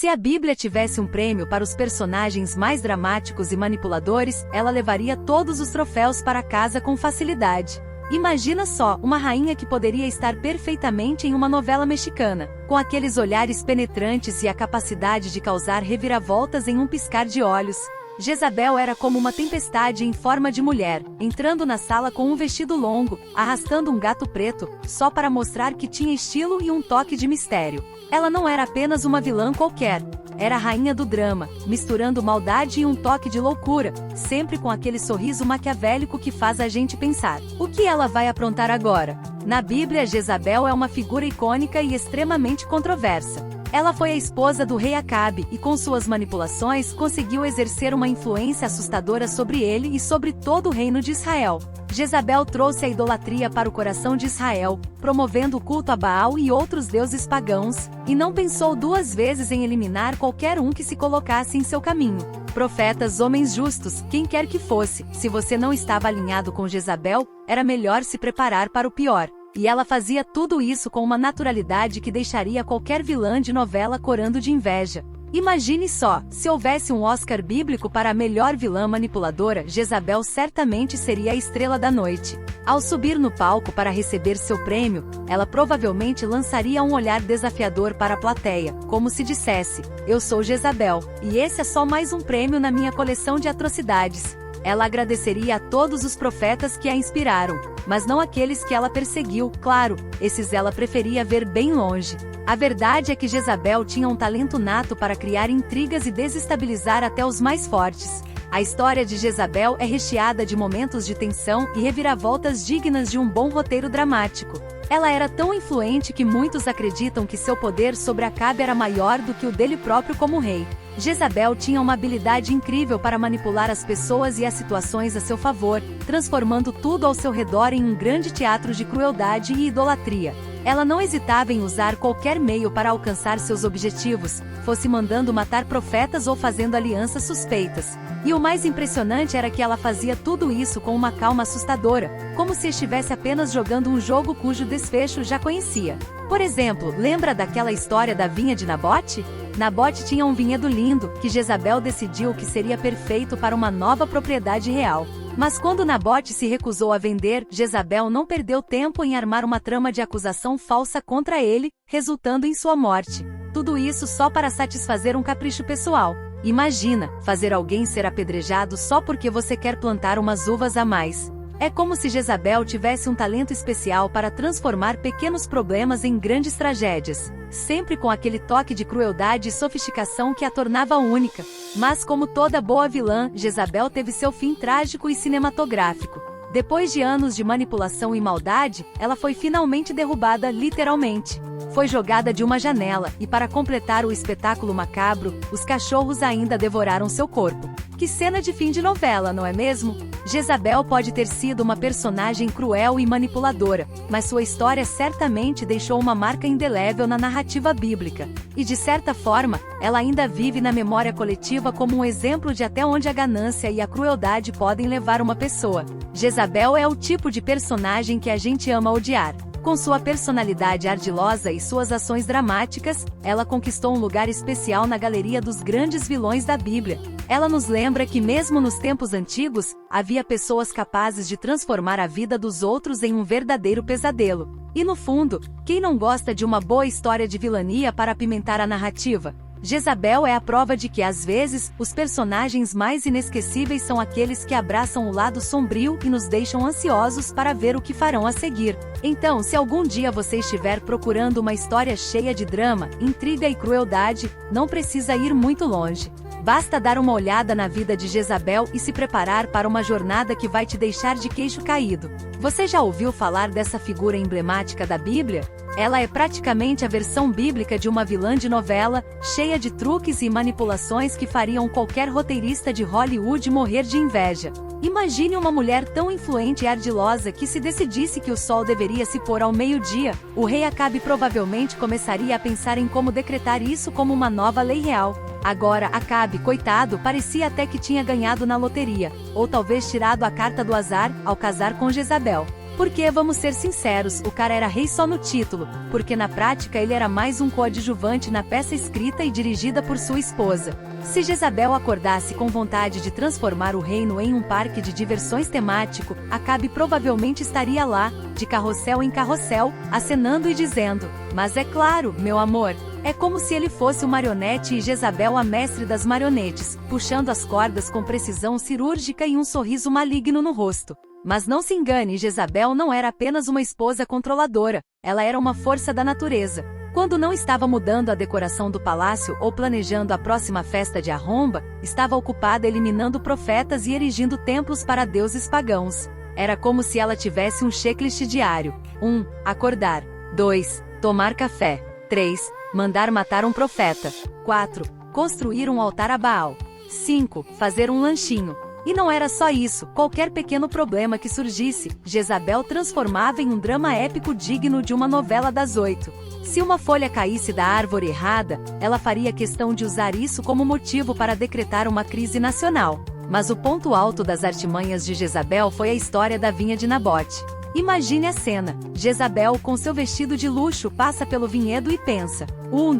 Se a Bíblia tivesse um prêmio para os personagens mais dramáticos e manipuladores, ela levaria todos os troféus para casa com facilidade. Imagina só, uma rainha que poderia estar perfeitamente em uma novela mexicana, com aqueles olhares penetrantes e a capacidade de causar reviravoltas em um piscar de olhos. Jezabel era como uma tempestade em forma de mulher, entrando na sala com um vestido longo, arrastando um gato preto, só para mostrar que tinha estilo e um toque de mistério. Ela não era apenas uma vilã qualquer, era a rainha do drama, misturando maldade e um toque de loucura, sempre com aquele sorriso maquiavélico que faz a gente pensar: o que ela vai aprontar agora? Na Bíblia, Jezabel é uma figura icônica e extremamente controversa. Ela foi a esposa do rei Acabe e com suas manipulações conseguiu exercer uma influência assustadora sobre ele e sobre todo o reino de Israel. Jezabel trouxe a idolatria para o coração de Israel, promovendo o culto a Baal e outros deuses pagãos, e não pensou duas vezes em eliminar qualquer um que se colocasse em seu caminho. Profetas, homens justos, quem quer que fosse, se você não estava alinhado com Jezabel, era melhor se preparar para o pior. E ela fazia tudo isso com uma naturalidade que deixaria qualquer vilã de novela corando de inveja. Imagine só, se houvesse um Oscar bíblico para a melhor vilã manipuladora, Jezabel certamente seria a estrela da noite. Ao subir no palco para receber seu prêmio, ela provavelmente lançaria um olhar desafiador para a plateia, como se dissesse: eu sou Jezabel, e esse é só mais um prêmio na minha coleção de atrocidades. Ela agradeceria a todos os profetas que a inspiraram, mas não aqueles que ela perseguiu, claro, esses ela preferia ver bem longe. A verdade é que Jezabel tinha um talento nato para criar intrigas e desestabilizar até os mais fortes. A história de Jezabel é recheada de momentos de tensão e reviravoltas dignas de um bom roteiro dramático. Ela era tão influente que muitos acreditam que seu poder sobre Acabe era maior do que o dele próprio como rei. Jezabel tinha uma habilidade incrível para manipular as pessoas e as situações a seu favor, transformando tudo ao seu redor em um grande teatro de crueldade e idolatria. Ela não hesitava em usar qualquer meio para alcançar seus objetivos, fosse mandando matar profetas ou fazendo alianças suspeitas. E o mais impressionante era que ela fazia tudo isso com uma calma assustadora, como se estivesse apenas jogando um jogo cujo desfecho já conhecia. Por exemplo, lembra daquela história da vinha de Nabote? Nabote tinha um vinhedo lindo, que Jezabel decidiu que seria perfeito para uma nova propriedade real. Mas quando Nabote se recusou a vender, Jezabel não perdeu tempo em armar uma trama de acusação falsa contra ele, resultando em sua morte. Tudo isso só para satisfazer um capricho pessoal. Imagina, fazer alguém ser apedrejado só porque você quer plantar umas uvas a mais. É como se Jezabel tivesse um talento especial para transformar pequenos problemas em grandes tragédias, sempre com aquele toque de crueldade e sofisticação que a tornava única. Mas como toda boa vilã, Jezabel teve seu fim trágico e cinematográfico. Depois de anos de manipulação e maldade, ela foi finalmente derrubada, literalmente. Foi jogada de uma janela, e para completar o espetáculo macabro, os cachorros ainda devoraram seu corpo. Que cena de fim de novela, não é mesmo? Jezabel pode ter sido uma personagem cruel e manipuladora, mas sua história certamente deixou uma marca indelével na narrativa bíblica. E de certa forma, ela ainda vive na memória coletiva como um exemplo de até onde a ganância e a crueldade podem levar uma pessoa. Jezabel é o tipo de personagem que a gente ama odiar. Com sua personalidade ardilosa e suas ações dramáticas, ela conquistou um lugar especial na galeria dos grandes vilões da Bíblia. Ela nos lembra que mesmo nos tempos antigos, havia pessoas capazes de transformar a vida dos outros em um verdadeiro pesadelo. E no fundo, quem não gosta de uma boa história de vilania para apimentar a narrativa? Jezabel é a prova de que, às vezes, os personagens mais inesquecíveis são aqueles que abraçam o lado sombrio e nos deixam ansiosos para ver o que farão a seguir. Então, se algum dia você estiver procurando uma história cheia de drama, intriga e crueldade, não precisa ir muito longe. Basta dar uma olhada na vida de Jezabel e se preparar para uma jornada que vai te deixar de queixo caído. Você já ouviu falar dessa figura emblemática da Bíblia? Ela é praticamente a versão bíblica de uma vilã de novela, cheia de truques e manipulações que fariam qualquer roteirista de Hollywood morrer de inveja. Imagine uma mulher tão influente e ardilosa que, se decidisse que o sol deveria se pôr ao meio-dia, o rei Acabe provavelmente começaria a pensar em como decretar isso como uma nova lei real. Agora, Acabe, coitado, parecia até que tinha ganhado na loteria, ou talvez tirado a carta do azar, ao casar com Jezabel. Porque, vamos ser sinceros, o cara era rei só no título, porque na prática ele era mais um coadjuvante na peça escrita e dirigida por sua esposa. Se Jezabel acordasse com vontade de transformar o reino em um parque de diversões temático, Acabe provavelmente estaria lá, de carrossel em carrossel, acenando e dizendo: "Mas é claro, meu amor." É como se ele fosse o marionete e Jezabel a mestre das marionetes, puxando as cordas com precisão cirúrgica e um sorriso maligno no rosto. Mas não se engane, Jezabel não era apenas uma esposa controladora, ela era uma força da natureza. Quando não estava mudando a decoração do palácio ou planejando a próxima festa de arromba, estava ocupada eliminando profetas e erigindo templos para deuses pagãos. Era como se ela tivesse um checklist diário. 1. Acordar. 2. Tomar café. 3. Mandar matar um profeta. 4. Construir um altar a Baal. 5. Fazer um lanchinho. E não era só isso, qualquer pequeno problema que surgisse, Jezabel transformava em um drama épico digno de uma novela das 8. Se uma folha caísse da árvore errada, ela faria questão de usar isso como motivo para decretar uma crise nacional. Mas o ponto alto das artimanhas de Jezabel foi a história da vinha de Nabote. Imagine a cena. Jezabel, com seu vestido de luxo, passa pelo vinhedo e pensa: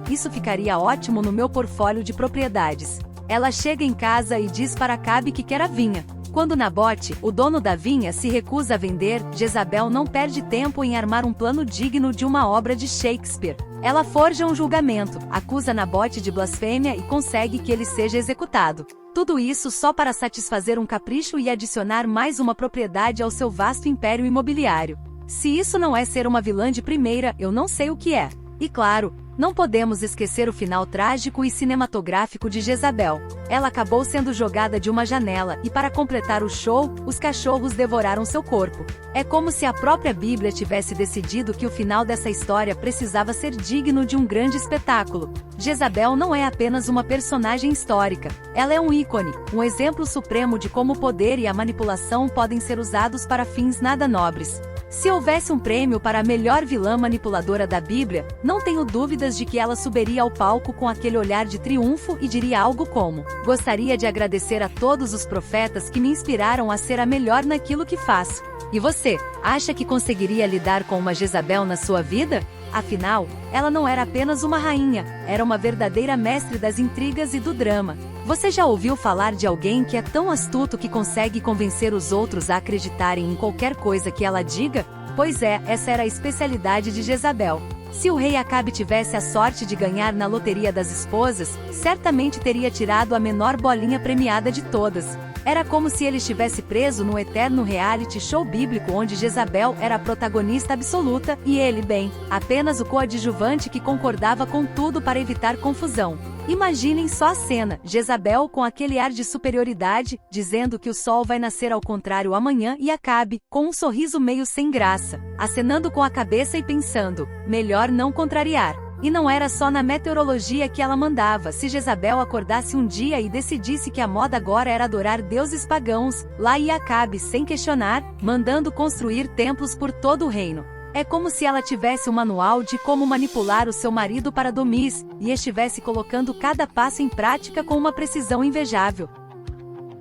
isso ficaria ótimo no meu portfólio de propriedades." Ela chega em casa e diz para Acabe que quer a vinha. Quando Nabote, o dono da vinha, se recusa a vender, Jezabel não perde tempo em armar um plano digno de uma obra de Shakespeare. Ela forja um julgamento, acusa Nabote de blasfêmia e consegue que ele seja executado. Tudo isso só para satisfazer um capricho e adicionar mais uma propriedade ao seu vasto império imobiliário. Se isso não é ser uma vilã de primeira, eu não sei o que é. E claro, não podemos esquecer o final trágico e cinematográfico de Jezabel. Ela acabou sendo jogada de uma janela e, para completar o show, os cachorros devoraram seu corpo. É como se a própria Bíblia tivesse decidido que o final dessa história precisava ser digno de um grande espetáculo. Jezabel não é apenas uma personagem histórica. Ela é um ícone, um exemplo supremo de como o poder e a manipulação podem ser usados para fins nada nobres. Se houvesse um prêmio para a melhor vilã manipuladora da Bíblia, não tenho dúvidas de que ela subiria ao palco com aquele olhar de triunfo e diria algo como: "Gostaria de agradecer a todos os profetas que me inspiraram a ser a melhor naquilo que faço." E você, acha que conseguiria lidar com uma Jezabel na sua vida? Afinal, ela não era apenas uma rainha, era uma verdadeira mestre das intrigas e do drama. Você já ouviu falar de alguém que é tão astuto que consegue convencer os outros a acreditarem em qualquer coisa que ela diga? Pois é, essa era a especialidade de Jezabel. Se o rei Acabe tivesse a sorte de ganhar na loteria das esposas, certamente teria tirado a menor bolinha premiada de todas. Era como se ele estivesse preso num eterno reality show bíblico onde Jezabel era a protagonista absoluta e ele, bem, apenas o coadjuvante que concordava com tudo para evitar confusão. Imaginem só a cena, Jezabel com aquele ar de superioridade, dizendo que o sol vai nascer ao contrário amanhã, e Acabe, com um sorriso meio sem graça, acenando com a cabeça e pensando: melhor não contrariar. E não era só na meteorologia que ela mandava. Se Jezabel acordasse um dia e decidisse que a moda agora era adorar deuses pagãos, lá ia Acabe sem questionar, mandando construir templos por todo o reino. É como se ela tivesse um manual de como manipular o seu marido para dormir, e estivesse colocando cada passo em prática com uma precisão invejável.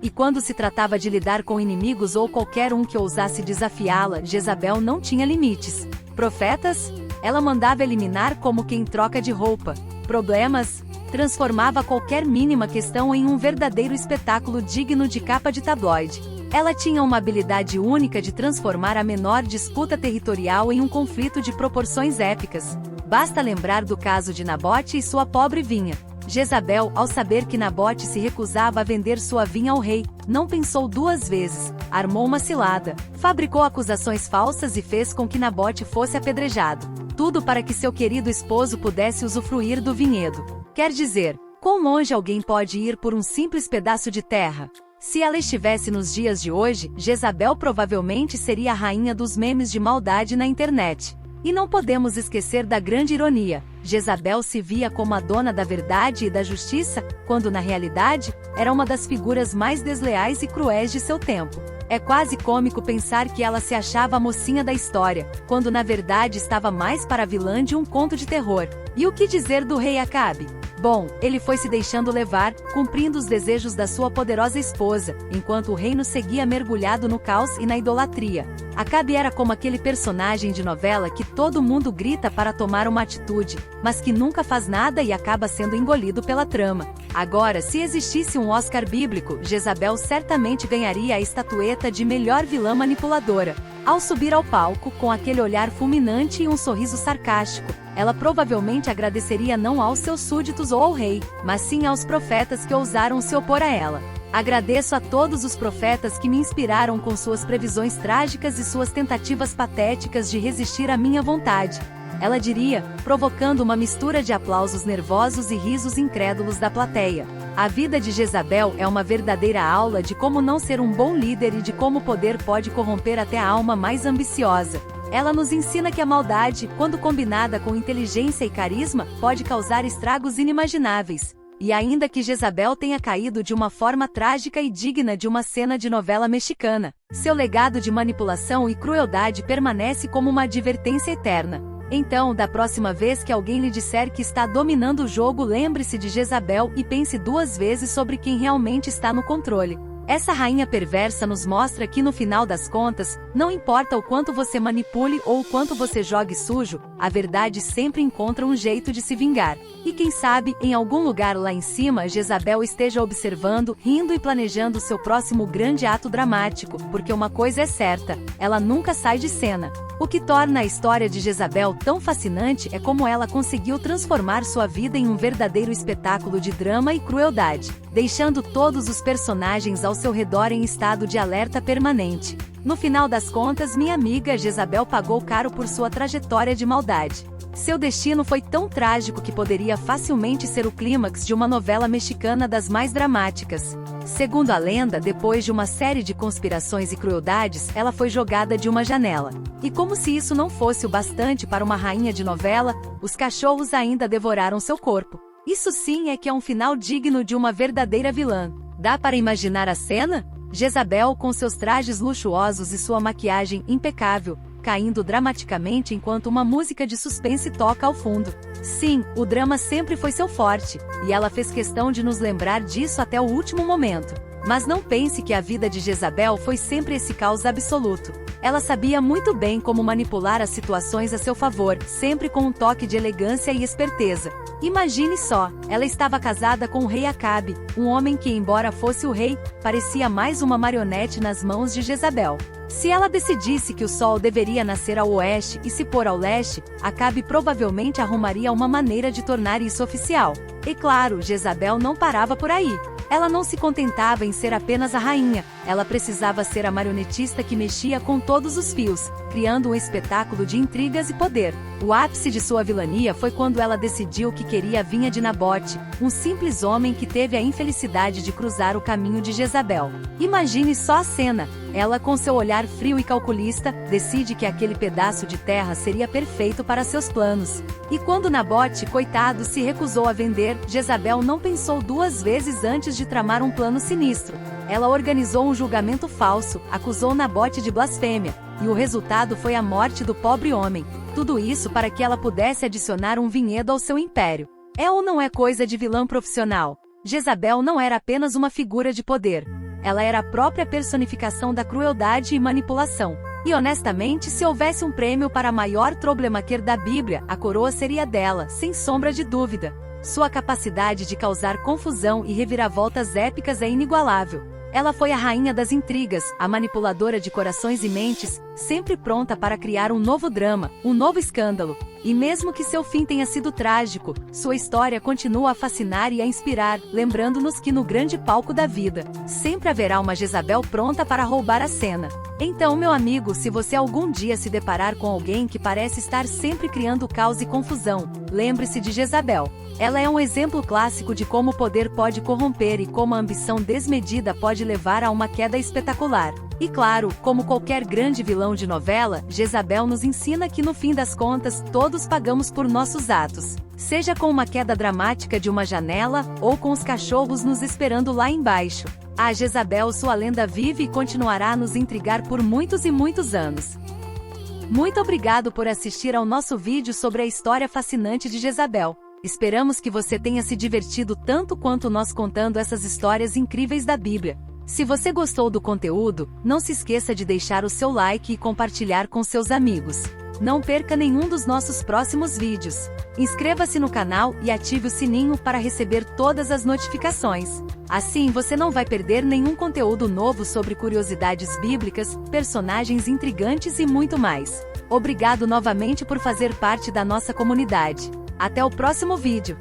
E quando se tratava de lidar com inimigos ou qualquer um que ousasse desafiá-la, Jezabel não tinha limites. Profetas? Ela mandava eliminar como quem troca de roupa. Problemas? Transformava qualquer mínima questão em um verdadeiro espetáculo digno de capa de tabloide. Ela tinha uma habilidade única de transformar a menor disputa territorial em um conflito de proporções épicas. Basta lembrar do caso de Nabote e sua pobre vinha. Jezabel, ao saber que Nabote se recusava a vender sua vinha ao rei, não pensou duas vezes, armou uma cilada, fabricou acusações falsas e fez com que Nabote fosse apedrejado. Tudo para que seu querido esposo pudesse usufruir do vinhedo. Quer dizer, quão longe alguém pode ir por um simples pedaço de terra? Se ela estivesse nos dias de hoje, Jezabel provavelmente seria a rainha dos memes de maldade na internet. E não podemos esquecer da grande ironia. Jezabel se via como a dona da verdade e da justiça, quando na realidade, era uma das figuras mais desleais e cruéis de seu tempo. É quase cômico pensar que ela se achava a mocinha da história, quando na verdade estava mais para a vilã de um conto de terror. E o que dizer do rei Acabe? Bom, ele foi se deixando levar, cumprindo os desejos da sua poderosa esposa, enquanto o reino seguia mergulhado no caos e na idolatria. Acabe era como aquele personagem de novela que todo mundo grita para tomar uma atitude, mas que nunca faz nada e acaba sendo engolido pela trama. Agora, se existisse um Oscar bíblico, Jezabel certamente ganharia a estatueta de melhor vilã manipuladora. Ao subir ao palco, com aquele olhar fulminante e um sorriso sarcástico, ela provavelmente agradeceria não aos seus súditos ou ao rei, mas sim aos profetas que ousaram se opor a ela. Agradeço a todos os profetas que me inspiraram com suas previsões trágicas e suas tentativas patéticas de resistir à minha vontade. Ela diria, provocando uma mistura de aplausos nervosos e risos incrédulos da plateia. A vida de Jezabel é uma verdadeira aula de como não ser um bom líder e de como o poder pode corromper até a alma mais ambiciosa. Ela nos ensina que a maldade, quando combinada com inteligência e carisma, pode causar estragos inimagináveis. E ainda que Jezabel tenha caído de uma forma trágica e digna de uma cena de novela mexicana, seu legado de manipulação e crueldade permanece como uma advertência eterna. Então, da próxima vez que alguém lhe disser que está dominando o jogo, lembre-se de Jezabel e pense duas vezes sobre quem realmente está no controle. Essa rainha perversa nos mostra que no final das contas, não importa o quanto você manipule ou o quanto você jogue sujo, a verdade sempre encontra um jeito de se vingar. E quem sabe, em algum lugar lá em cima, Jezabel esteja observando, rindo e planejando seu próximo grande ato dramático, porque uma coisa é certa, ela nunca sai de cena. O que torna a história de Jezabel tão fascinante é como ela conseguiu transformar sua vida em um verdadeiro espetáculo de drama e crueldade, deixando todos os personagens ao seu redor em estado de alerta permanente. No final das contas, minha amiga Jezabel pagou caro por sua trajetória de maldade. Seu destino foi tão trágico que poderia facilmente ser o clímax de uma novela mexicana das mais dramáticas. Segundo a lenda, depois de uma série de conspirações e crueldades, ela foi jogada de uma janela. E como se isso não fosse o bastante para uma rainha de novela, os cachorros ainda devoraram seu corpo. Isso sim é que é um final digno de uma verdadeira vilã. Dá para imaginar a cena? Jezabel com seus trajes luxuosos e sua maquiagem impecável, caindo dramaticamente enquanto uma música de suspense toca ao fundo. Sim, o drama sempre foi seu forte, e ela fez questão de nos lembrar disso até o último momento. Mas não pense que a vida de Jezabel foi sempre esse caos absoluto. Ela sabia muito bem como manipular as situações a seu favor, sempre com um toque de elegância e esperteza. Imagine só, ela estava casada com o rei Acabe, um homem que, embora fosse o rei, parecia mais uma marionete nas mãos de Jezabel. Se ela decidisse que o sol deveria nascer ao oeste e se pôr ao leste, Acabe provavelmente arrumaria uma maneira de tornar isso oficial. E claro, Jezabel não parava por aí. Ela não se contentava em ser apenas a rainha, ela precisava ser a marionetista que mexia com todos os fios, criando um espetáculo de intrigas e poder. O ápice de sua vilania foi quando ela decidiu que queria a vinha de Nabote, um simples homem que teve a infelicidade de cruzar o caminho de Jezabel. Imagine só a cena. Ela, com seu olhar frio e calculista, decide que aquele pedaço de terra seria perfeito para seus planos. E quando Nabote, coitado, se recusou a vender, Jezabel não pensou duas vezes antes de tramar um plano sinistro. Ela organizou um julgamento falso, acusou Nabote de blasfêmia, e o resultado foi a morte do pobre homem. Tudo isso para que ela pudesse adicionar um vinhedo ao seu império. É ou não é coisa de vilã profissional? Jezabel não era apenas uma figura de poder. Ela era a própria personificação da crueldade e manipulação. E honestamente, se houvesse um prêmio para a maior troublemaker da Bíblia, a coroa seria dela, sem sombra de dúvida. Sua capacidade de causar confusão e reviravoltas épicas é inigualável. Ela foi a rainha das intrigas, a manipuladora de corações e mentes, sempre pronta para criar um novo drama, um novo escândalo. E mesmo que seu fim tenha sido trágico, sua história continua a fascinar e a inspirar, lembrando-nos que no grande palco da vida, sempre haverá uma Jezabel pronta para roubar a cena. Então, meu amigo, se você algum dia se deparar com alguém que parece estar sempre criando caos e confusão, lembre-se de Jezabel. Ela é um exemplo clássico de como o poder pode corromper e como a ambição desmedida pode levar a uma queda espetacular. E claro, como qualquer grande vilão de novela, Jezabel nos ensina que no fim das contas, todos pagamos por nossos atos. Seja com uma queda dramática de uma janela, ou com os cachorros nos esperando lá embaixo. A Jezabel, sua lenda vive e continuará a nos intrigar por muitos e muitos anos. Muito obrigado por assistir ao nosso vídeo sobre a história fascinante de Jezabel. Esperamos que você tenha se divertido tanto quanto nós contando essas histórias incríveis da Bíblia. Se você gostou do conteúdo, não se esqueça de deixar o seu like e compartilhar com seus amigos. Não perca nenhum dos nossos próximos vídeos. Inscreva-se no canal e ative o sininho para receber todas as notificações. Assim você não vai perder nenhum conteúdo novo sobre curiosidades bíblicas, personagens intrigantes e muito mais. Obrigado novamente por fazer parte da nossa comunidade. Até o próximo vídeo!